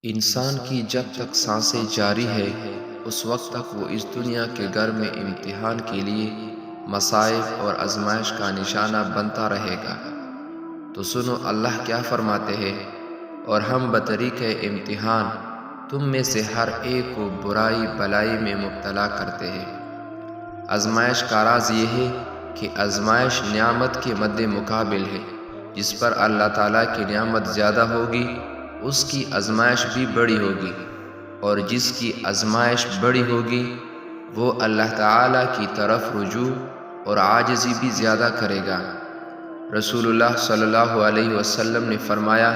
انسان کی جب تک سانسیں جاری ہے اس وقت تک وہ اس دنیا کے گھر میں امتحان کے لیے مصائب اور آزمائش کا نشانہ بنتا رہے گا۔ تو سنو اللہ کیا فرماتے ہیں، اور ہم بطریق امتحان تم میں سے ہر ایک کو برائی بلائی میں مبتلا کرتے ہیں۔ آزمائش کا راز یہ ہے کہ آزمائش نعمت کے مد مقابل ہے۔ جس پر اللہ تعالیٰ کی نعمت زیادہ ہوگی اس کی آزمائش بھی بڑی ہوگی، اور جس کی آزمائش بڑی ہوگی وہ اللہ تعالیٰ کی طرف رجوع اور عاجزی بھی زیادہ کرے گا۔ رسول اللہ صلی اللہ علیہ وسلم نے فرمایا،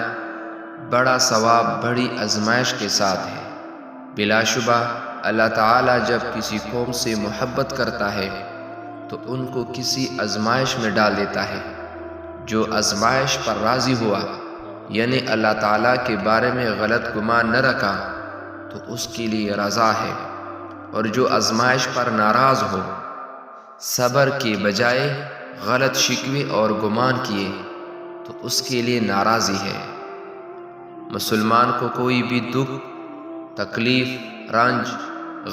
بڑا ثواب بڑی آزمائش کے ساتھ ہے۔ بلا شبہ اللہ تعالیٰ جب کسی قوم سے محبت کرتا ہے تو ان کو کسی آزمائش میں ڈال دیتا ہے۔ جو آزمائش پر راضی ہوا، یعنی اللہ تعالیٰ کے بارے میں غلط گمان نہ رکھا، تو اس کے لیے رضا ہے، اور جو آزمائش پر ناراض ہو، صبر کے بجائے غلط شکوے اور گمان کیے، تو اس کے لیے ناراضی ہے۔ مسلمان کو کوئی بھی دکھ، تکلیف، رنج،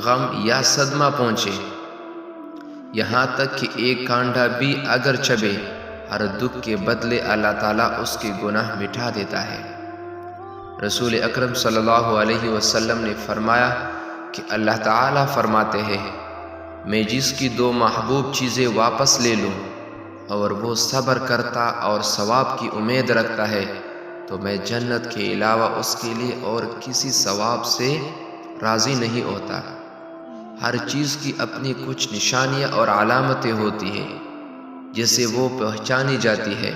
غم یا صدمہ پہنچے، یہاں تک کہ ایک کانٹا بھی اگر چبھے، ہر دکھ کے بدلے اللہ تعالیٰ اس کے گناہ مٹا دیتا ہے۔ رسول اکرم صلی اللہ علیہ وسلم نے فرمایا کہ اللہ تعالیٰ فرماتے ہیں، میں جس کی دو محبوب چیزیں واپس لے لوں اور وہ صبر کرتا اور ثواب کی امید رکھتا ہے تو میں جنت کے علاوہ اس کے لیے اور کسی ثواب سے راضی نہیں ہوتا۔ ہر چیز کی اپنی کچھ نشانیاں اور علامتیں ہوتی ہیں جسے وہ پہچانی جاتی ہے،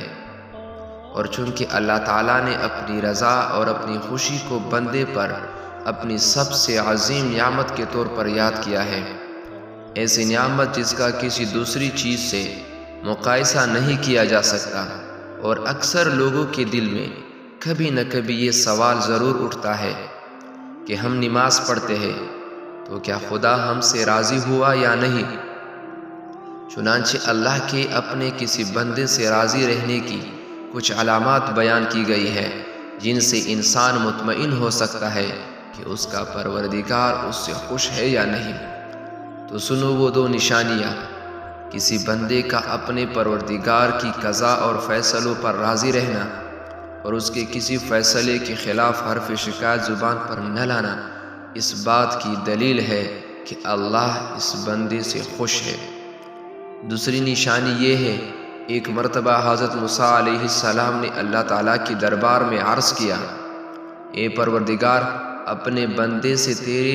اور چونکہ اللہ تعالیٰ نے اپنی رضا اور اپنی خوشی کو بندے پر اپنی سب سے عظیم نعمت کے طور پر یاد کیا ہے، ایسی نعمت جس کا کسی دوسری چیز سے مقایسہ نہیں کیا جا سکتا، اور اکثر لوگوں کے دل میں کبھی نہ کبھی یہ سوال ضرور اٹھتا ہے کہ ہم نماز پڑھتے ہیں تو کیا خدا ہم سے راضی ہوا یا نہیں؟ چنانچہ اللہ کے اپنے کسی بندے سے راضی رہنے کی کچھ علامات بیان کی گئی ہے جن سے انسان مطمئن ہو سکتا ہے کہ اس کا پروردگار اس سے خوش ہے یا نہیں۔ تو سنو وہ دو نشانیاں، کسی بندے کا اپنے پروردگار کی قضا اور فیصلوں پر راضی رہنا، اور اس کے کسی فیصلے کے خلاف حرف شکایت زبان پر نہ لانا، اس بات کی دلیل ہے کہ اللہ اس بندے سے خوش ہے۔ دوسری نشانی یہ ہے، ایک مرتبہ حضرت موسیٰ علیہ السلام نے اللہ تعالیٰ کی دربار میں عرض کیا، اے پروردگار، اپنے بندے سے تیرے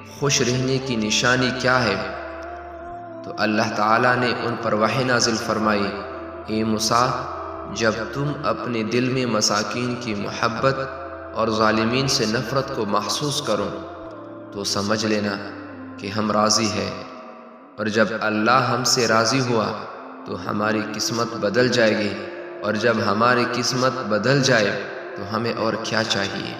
خوش رہنے کی نشانی کیا ہے؟ تو اللہ تعالیٰ نے ان پر وحی نازل فرمائی، اے موسیٰ، جب تم اپنے دل میں مساکین کی محبت اور ظالمین سے نفرت کو محسوس کرو تو سمجھ لینا کہ ہم راضی ہیں، اور جب اللہ ہم سے راضی ہوا تو ہماری قسمت بدل جائے گی، اور جب ہماری قسمت بدل جائے تو ہمیں اور کیا چاہیے؟